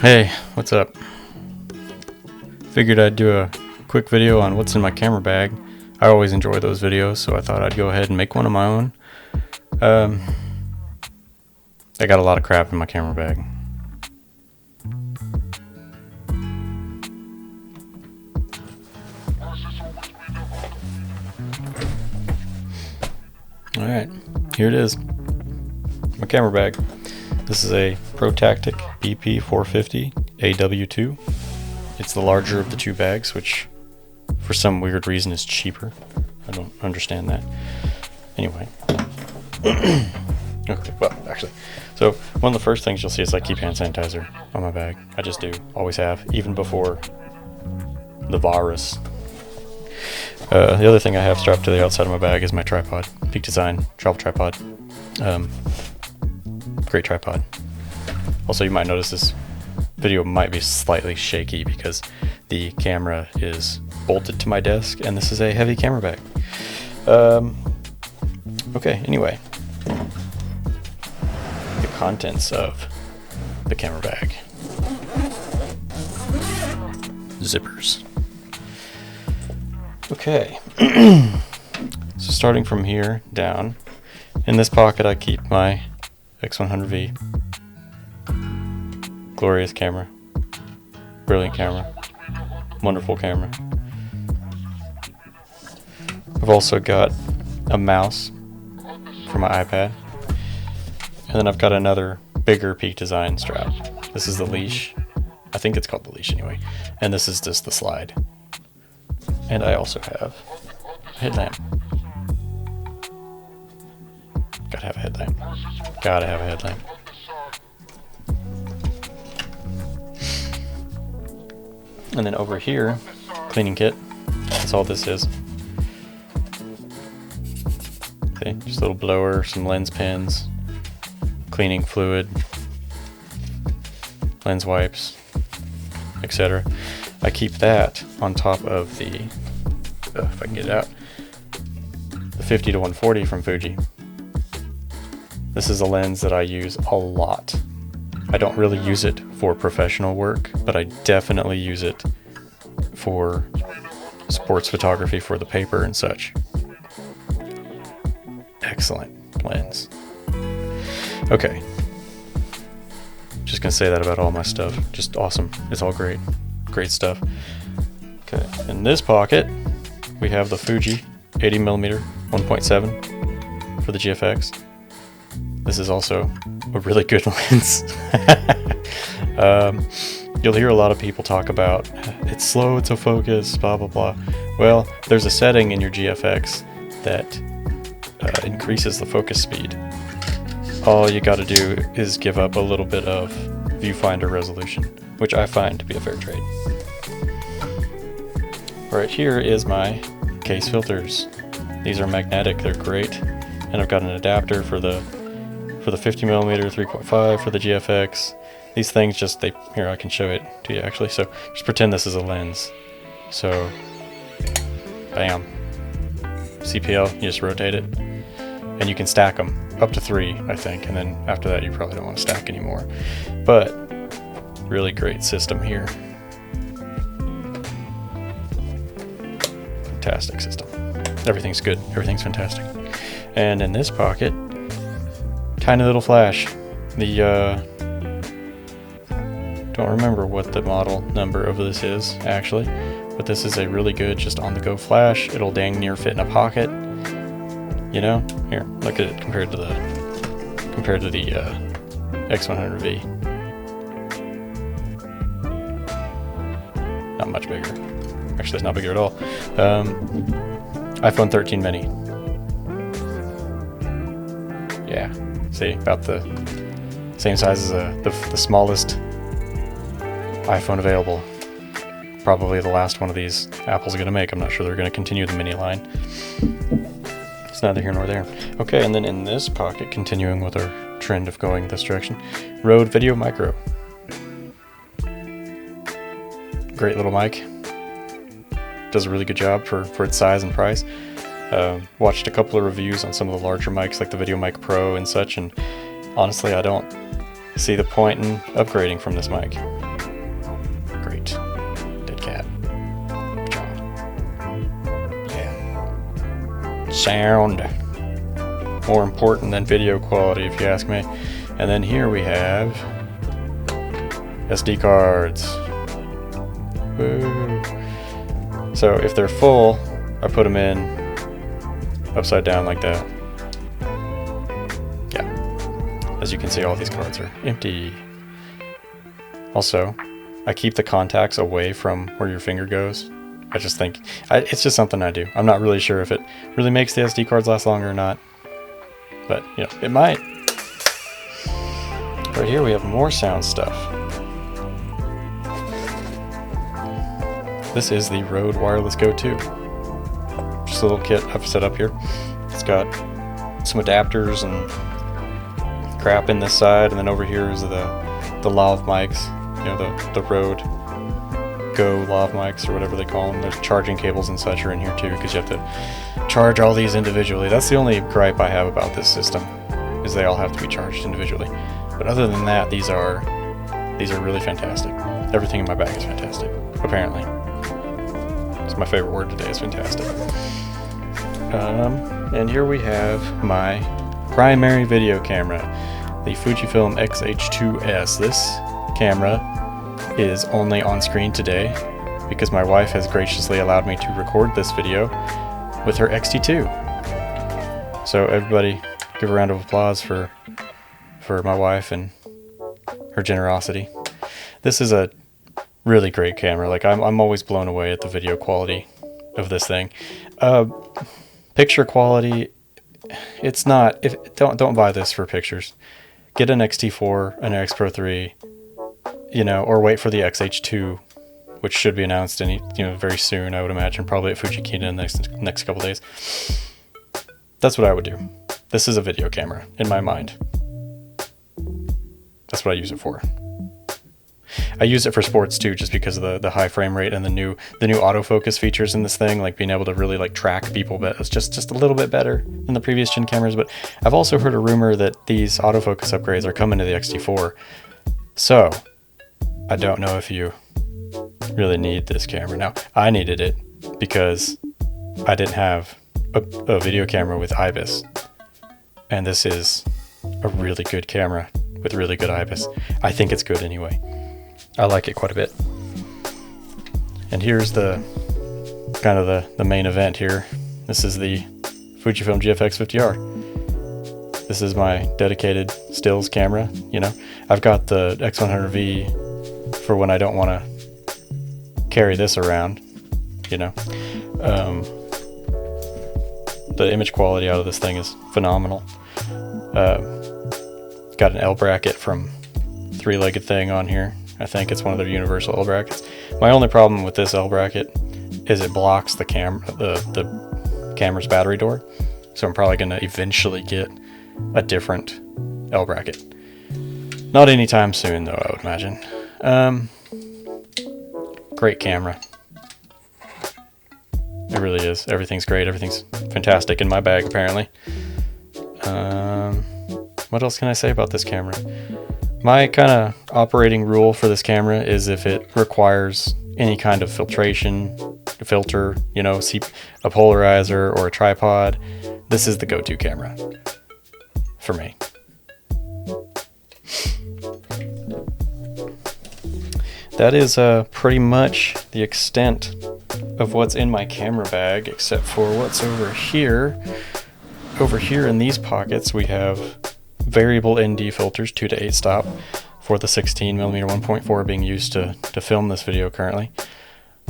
Hey, what's up? Figured I'd do a quick video on what's in my camera bag. I always enjoy those videos, so I thought I'd go ahead and make one of my own. I got a lot of crap in my camera bag. Alright, here it is. My camera bag. This is a ProTactic BP450 AW2. It's the larger of the two bags, which for some weird reason is cheaper. I don't understand that. Anyway. Okay, well, actually. So, one of the first things you'll see is I keep hand sanitizer on my bag. I just do. Always have. Even before the virus. The other thing I have strapped to the outside of my bag is my tripod. Peak Design travel tripod. Great tripod. Also, you might notice this video might be slightly shaky because the camera is bolted to my desk and this is a heavy camera bag. Okay, anyway. The contents of the camera bag. Zippers. Okay. So starting from here down, in this pocket I keep my x100v. Glorious camera. Brilliant camera. Wonderful camera. I've also got a mouse for my iPad. And then I've got another bigger Peak Design strap. This is the leash. I think it's called the leash anyway. And this is just the slide. And I also have a headlamp. Gotta have a headlamp. Gotta have a headlamp. And then over here, cleaning kit. That's all this is. Okay, just a little blower, some lens pens, cleaning fluid, lens wipes, etc. I keep that on top of the, if I can get it out, the 50 to 140 from Fuji. This is a lens that I use a lot. I don't really use it for professional work, but I definitely use it for sports photography for the paper and such. Excellent lens. Okay. Just gonna say that about all my stuff. Just awesome. It's all great. Great stuff. Okay, in this pocket, we have the Fuji 80mm 1.7 for the GFX. This is also a really good lens. You'll hear a lot of people talk about it's slow to focus, blah blah blah. Well, there's a setting in your GFX that increases the focus speed. All you got to do is give up a little bit of viewfinder resolution, which I find to be a fair trade. Right here is my case filters. These are magnetic, they're great, and I've got an adapter for the 50mm 3.5 for the GFX. These things just, here I can show it to you actually. So just pretend this is a lens. So, bam, CPL, you just rotate it, and you can stack them up to 3, I think, and then after that you probably don't want to stack anymore. But really great system here. Fantastic system. Everything's good. Everything's fantastic. And in this pocket, tiny little flash. The don't remember what the model number of this is actually, but this is a really good just on-the-go flash. It'll dang near fit in a pocket. You know, here, look at it compared to the x100v. Not much bigger. Actually, it's not bigger at all. iPhone 13 mini. Yeah, see, about the same size as the smallest iPhone available. Probably the last one of these Apple's going to make. I'm not sure they're going to continue the mini line. It's neither here nor there. Okay, and then in this pocket, continuing with our trend of going this direction, Rode VideoMicro. Great little mic. Does a really good job for its size and price. Watched a couple of reviews on some of the larger mics like the VideoMic Pro and such, and honestly I don't see the point in upgrading from this mic. Sound. More important than video quality, if you ask me. And then here we have SD cards. Woo. So if they're full, I put them in upside down like that. Yeah. As you can see, all these cards are empty. Also, I keep the contacts away from where your finger goes. I just think, it's just something I do. I'm not really sure if it really makes the SD cards last longer or not. But, you know, it might. Right here we have more sound stuff. This is the Rode Wireless Go 2. Just a little kit I've set up here. It's got some adapters and crap in this side, and then over here is the lav mics. You know, the Rode Go lav mics, or whatever they call them. There's charging cables and such are in here too, because you have to charge all these individually. That's the only gripe I have about this system, is they all have to be charged individually. But other than that, these are really fantastic. Everything in my bag is fantastic, apparently. It's my favorite word today, is fantastic. And here we have my primary video camera, the Fujifilm XH2s. This camera is only on screen today because my wife has graciously allowed me to record this video with her XT2. So everybody give a round of applause for my wife and her generosity. This is a really great camera. Like, I'm always blown away at the video quality of this thing. Picture quality, it's not, don't buy this for pictures. Get an X-T4, an X Pro 3, you know, or wait for the XH2, which should be announced very soon, I would imagine, probably at Fujikina in the next couple days. That's what I would do. This is a video camera in my mind. That's what I use it for. I use it for sports too, just because of the high frame rate and the new autofocus features in this thing, like being able to really like track people, but it's just a little bit better than the previous gen cameras. But I've also heard a rumor that these autofocus upgrades are coming to the X-T4. So I don't know if you really need this camera. Now, I needed it because I didn't have a video camera with IBIS, and this is a really good camera with really good IBIS. I think it's good anyway. I like it quite a bit. And here's the kind of the main event here. This is the Fujifilm GFX50r. This is my dedicated stills camera. You know, I've got the x100v for when I don't want to carry this around. You know, the image quality out of this thing is phenomenal. Got an L bracket from Three-Legged Thing on here. I think it's one of their universal L brackets. My only problem with this L bracket is it blocks the camera's battery door. So I'm probably going to eventually get a different L bracket. Not anytime soon though, I would imagine. Great camera. It really is. Everything's great. Everything's fantastic in my bag, apparently. What else can I say about this camera? My kind of operating rule for this camera is if it requires any kind of filtration, filter, you know, a polarizer or a tripod, this is the go-to camera for me. That is pretty much the extent of what's in my camera bag, except for what's over here. Over here in these pockets, we have variable ND filters, 2 to 8 stop, for the 16mm 1.4 being used to film this video currently.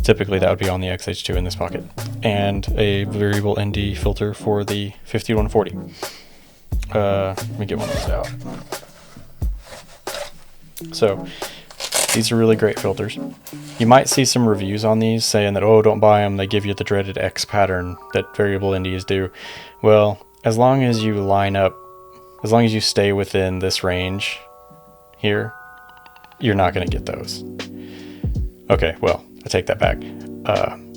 Typically that would be on the XH2 in this pocket. And a variable ND filter for the 50-140. Let me get one of those out. So these are really great filters. You might see some reviews on these saying that, oh, don't buy them, they give you the dreaded X pattern that variable NDs do. Well, as long as you line up, as long as you stay within this range here, you're not going to get those. Okay, well, I take that back.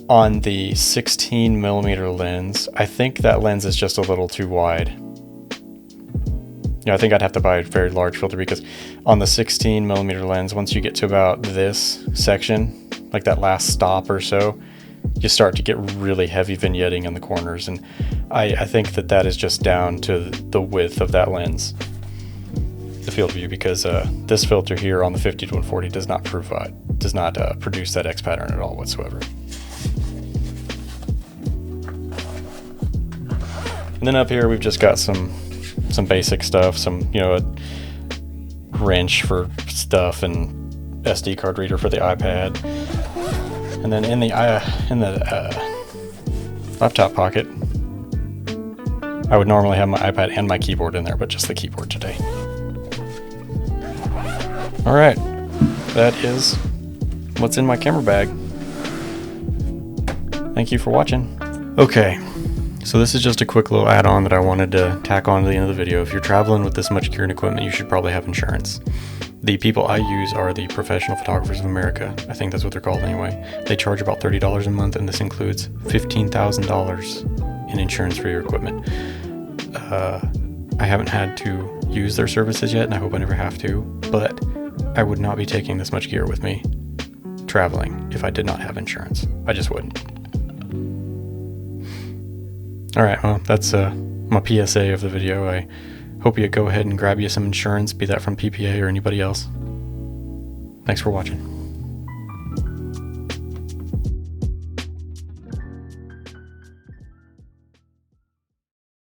On the 16mm lens, I think that lens is just a little too wide. You know, I think I'd have to buy a very large filter, because on the 16mm lens, once you get to about this section, like that last stop or so, you start to get really heavy vignetting in the corners, and I think that is just down to the width of that lens, the field of view, because this filter here on the 50 to 140 does not produce that X pattern at all whatsoever. And then up here we've just got some basic stuff, some, you know, a wrench for stuff and SD card reader for the iPad. And then in the laptop pocket, I would normally have my iPad and my keyboard in there, but just the keyboard today. All right, that is what's in my camera bag. Thank you for watching. Okay, so this is just a quick little add-on that I wanted to tack on to the end of the video. If you're traveling with this much gear and equipment, you should probably have insurance. The people I use are the Professional Photographers of America. I think that's what they're called anyway. They charge about $30 a month, and this includes $15,000 in insurance for your equipment. I haven't had to use their services yet, and I hope I never have to, but I would not be taking this much gear with me traveling if I did not have insurance. I just wouldn't. Alright, well, that's my PSA of the video. I hope you go ahead and grab you some insurance, be that from PPA or anybody else. Thanks for watching.